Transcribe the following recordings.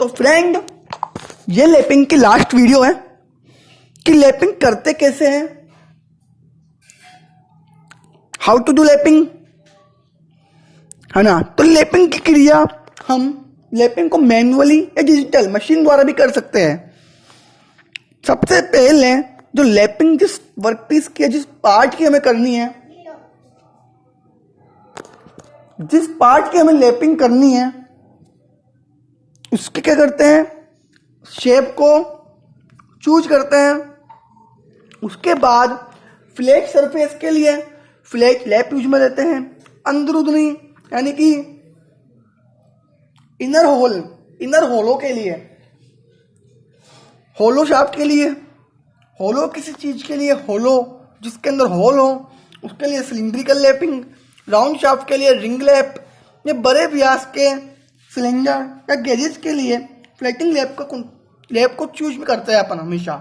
तो फ्रेंड, ये लैपिंग की लास्ट वीडियो है कि लैपिंग करते कैसे हैं, हाउ टू डू लैपिंग, है ना। तो लैपिंग की क्रिया हम लैपिंग को मैनुअली या डिजिटल मशीन द्वारा भी कर सकते हैं। सबसे पहले जो लैपिंग जिस वर्कपीस की, जिस पार्ट की हमें करनी है, जिस पार्ट की हमें लैपिंग करनी है, उसके क्या करते हैं, शेप को चूज करते हैं। उसके बाद फ्लैट सरफेस के लिए फ्लैट लैप यूज में लेते हैं। अंदरूनी यानी कि इनर होलो के लिए, होलो शाफ्ट के लिए, होलो किसी चीज के लिए, होलो जिसके अंदर होल हो उसके लिए सिलिंड्रिकल लैपिंग, राउंड शाफ्ट के लिए रिंग लैप, ये बड़े व्यास के सिलेंडर या गेजेस के लिए फ्लैटिंग लैप को चूज भी करते हैं अपन हमेशा।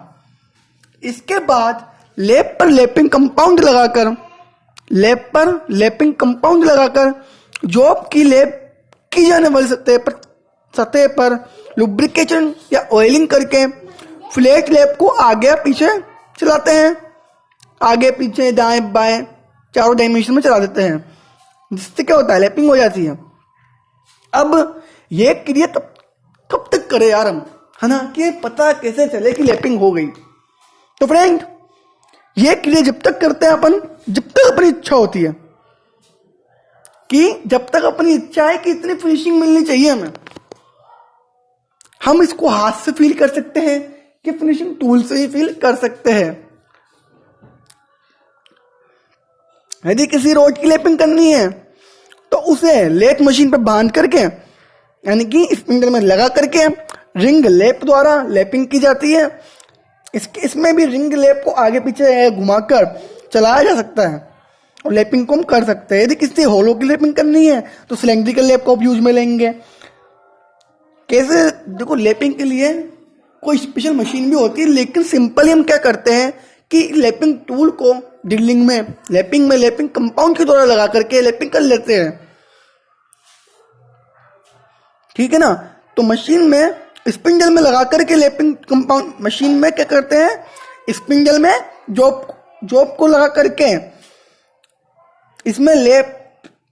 इसके बाद लैप पर लैपिंग कंपाउंड लगाकर जॉब की लैप की जाने वाली सतह पर लुब्रिकेशन या ऑयलिंग करके फ्लैट लैप को आगे पीछे चलाते हैं। आगे पीछे दाएं बाएं चारों डायमेंशन में चला देते हैं, जिससे क्या होता है, लैपिंग हो जाती है। अब ये क्रिया कब तक करें यार हम, है ना, कि पता कैसे चले कि लैपिंग हो गई। तो फ्रेंड, ये क्रिया जब तक करते हैं अपन, जब तक अपनी इच्छा होती है, कि जब तक अपनी इच्छा है कि इतनी फिनिशिंग मिलनी चाहिए हमें। हम इसको हाथ से फील कर सकते हैं कि फिनिशिंग टूल से ही फील कर सकते हैं। यदि किसी रोड की लैपिंग करनी है तो उसे लेथ मशीन पर बांध करके, यानी कि स्पिंडल में लगा करके रिंग लैप द्वारा लैपिंग की जाती है। इसमें भी रिंग लैप को आगे पीछे घुमाकर चलाया जा सकता है और लैपिंग को हम कर सकते हैं। यदि किसी होलो की लैपिंग करनी है तो सिलेंड्रिकल लैप को यूज में लेंगे। कैसे, देखो, लैपिंग के लिए कोई स्पेशल मशीन भी होती है, लेकिन सिंपली हम क्या करते हैं कि लैपिंग टूल को ड्रिलिंग में लैपिंग कंपाउंड के द्वारा लगा करके लैपिंग कर लेते हैं, ठीक है ना। तो मशीन में स्पिंडल में लगा करके लैपिंग कंपाउंड, मशीन में क्या करते हैं, स्पिंडल में जॉब को लगा करके इसमें लैप,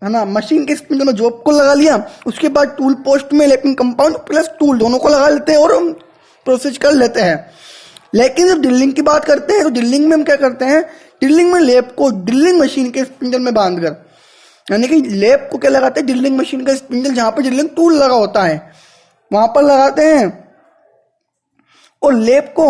है ना, मशीन के स्पिंडल में जॉब को लगा लिया। उसके बाद टूल पोस्ट में लैपिंग कंपाउंड प्लस टूल दोनों को लगा लेते हैं और हम प्रोसेस कर लेते हैं। लेकिन जब ड्रिलिंग की बात करते हैं तो ड्रिलिंग में हम क्या करते हैं, ड्रिलिंग में लैप को ड्रिलिंग मशीन के स्पिंडल में बांधकर, यानी कि लैप को क्या लगाते हैं, ड्रिलिंग मशीन का स्पिंडल जहां पर ड्रिलिंग टूल लगा होता है वहां पर लगाते हैं और लैप को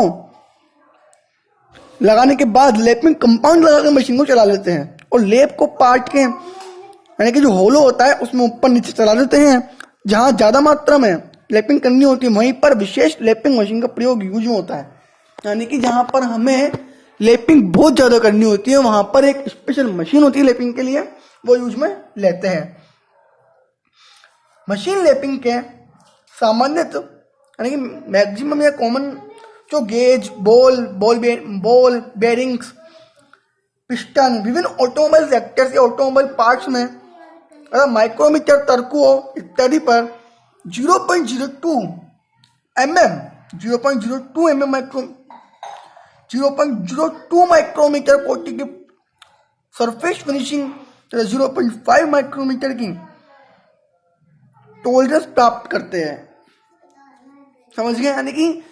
लगाने के बाद लैपिंग कंपाउंड लगाकर मशीन को चला लेते हैं और लैप को पार्ट के, यानी कि जो होलो होता है उसमें ऊपर नीचे चला देते हैं। जहां ज्यादा मात्रा में लैपिंग करनी होती है वहीं पर विशेष लैपिंग मशीन का प्रयोग यूज में होता है, यानी कि जहां पर हमें लैपिंग बहुत ज्यादा करनी होती है वहां पर एक स्पेशल मशीन होती है लैपिंग के लिए, वो यूज में लेते हैं। मशीन लैपिंग के सामान्यतः, यानी कि मैक्सिमम या कॉमन जो गेज, बॉल बेरिंग्स, पिस्टन, विभिन्न ऑटोमोबाइल सेक्टर्स या ऑटोमोबाइल पार्ट्स में अगर माइक्रोमीटर, तर्कुओं इत्यादि पर 0.02 माइक्रोमीटर कोटि की सरफेस फिनिशिंग, 0.5 माइक्रोमीटर की टॉलरेंस प्राप्त करते हैं। समझ गए, यानी कि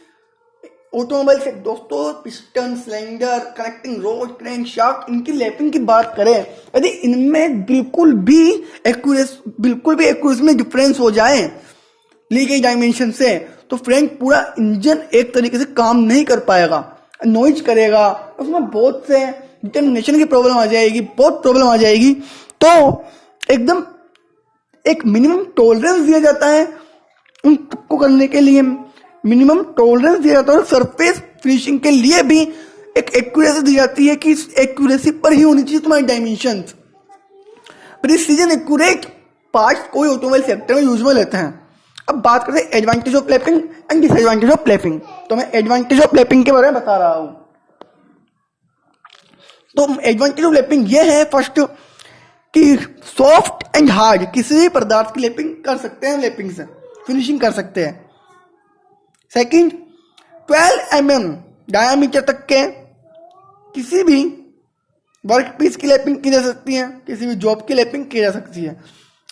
ऑटोमोबाइल से दोस्तों piston, cylinder, connecting road, crank shaft, इनकी लैपिंग की बात करें, यदि इनमें बिल्कुल भी एक्यूरेसी में डिफरेंस हो जाए ली गई डायमेंशन से, तो फ्रेंड पूरा इंजन एक तरीके से काम नहीं कर पाएगा, नॉइज करेगा, उसमें बहुत से डिटर्मिनेशन की प्रॉब्लम आ जाएगी, बहुत प्रॉब्लम आ जाएगी। तो एकदम एक मिनिमम टॉलरेंस दिया जाता है उन को करने के लिए, मिनिमम टॉलरेंस दिया जाता है। सरफेस फिनिशिंग के लिए भी एक एक्यूरेसी दी जाती है कि इस एक्यूरेसी पर ही होनी चाहिए तुम्हारी डायमेंशंस। प्रिसीजन एक्यूरेट पार्ट्स कोई ऑटोमोबाइल सेक्टर में यूज में लेते हैं। अब बात करते हैं advantage of lapping and disadvantage of lapping. तो मैं एडवांटेज ऑफ लैपिंग के बारे में बता रहा हूं। तो एडवांटेज ऑफ लैपिंग ये है, फर्स्ट कि सॉफ्ट एंड हार्ड किसी भी पदार्थ की लैपिंग कर सकते हैं, लैपिंग से फिनिशिंग कर सकते हैं। सेकंड, 12 mm डायमीटर तक के किसी भी वर्क पीस की लैपिंग की जा सकती है, किसी भी जॉब की लैपिंग की जा सकती है।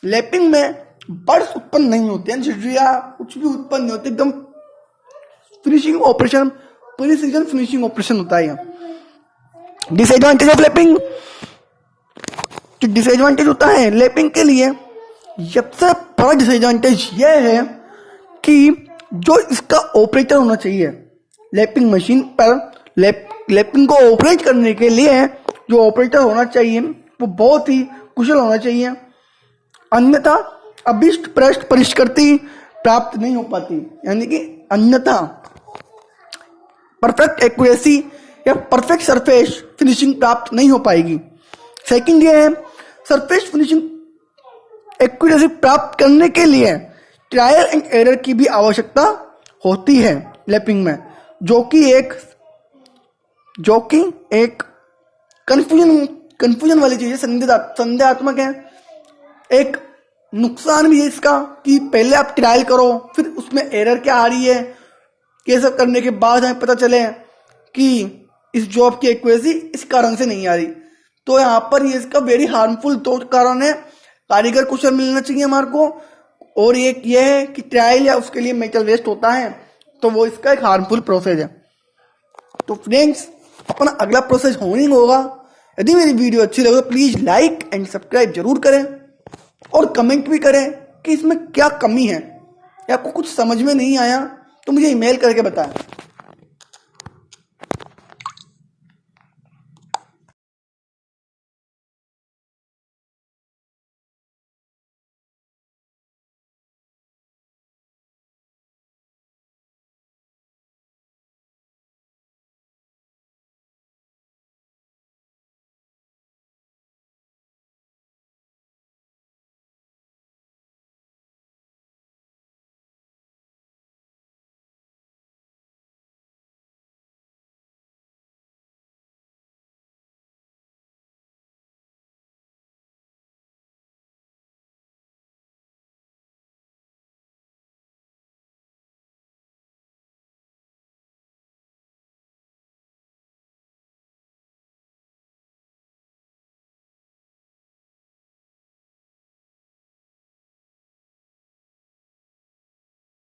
लैपिंग में बर्ड्स उत्पन्न नहीं होते हैं, झिर्रियाँ कुछ भी उत्पन्न नहीं होते, एकदम finishing operation, precision finishing operation होता है। डिसएडवांटेज ऑफ लैपिंग, जो डिसएडवांटेज होता है लैपिंग के लिए, सबसे बड़ा डिसएडवांटेज यह है कि जो इसका ऑपरेटर होना चाहिए लैपिंग मशीन पर, लैपिंग को ऑपरेट करने के लिए जो ऑपरेटर होना चाहिए वो बहुत ही कुशल होना चाहिए, अन्यथा अभिष्ट पृष्ठ परिष्कृति प्राप्त नहीं हो पाती। यानी कि अन्यथा परफेक्ट एक्यूरेसी या परफेक्ट सरफेस फिनिशिंग प्राप्त नहीं हो पाएगी। सेकंड ये है, सरफेस फिनिशिंग एक्यूरेसी प्राप्त करने के लिए ट्रायल एंड एरर की भी आवश्यकता होती है लैपिंग में, जो कि एक कंफ्यूजन वाली चीज है, संदेहात्मक है। एक नुकसान भी है इसका कि पहले आप ट्रायल करो, फिर उसमें एरर क्या आ रही है, ये सब करने के बाद हमें पता चले कि इस जॉब की एक्यूरेसी इस कारण से नहीं आ रही। तो यहाँ पर ये इसका वेरी हार्मफुल दो कारण है। कारीगर कुशल मिलना चाहिए हमारे को, और एक ये है कि ट्रायल या उसके लिए मेटल वेस्ट होता है, तो वो इसका एक हार्मफुल प्रोसेस है। तो फ्रेंड्स, अपना अगला प्रोसेस होनिंग होगा। यदि मेरी वीडियो अच्छी लगे तो प्लीज लाइक एंड सब्सक्राइब जरूर करें, और कमेंट भी करें कि इसमें क्या कमी है या आपको कुछ समझ में नहीं आया तो मुझे ईमेल करके बताएं।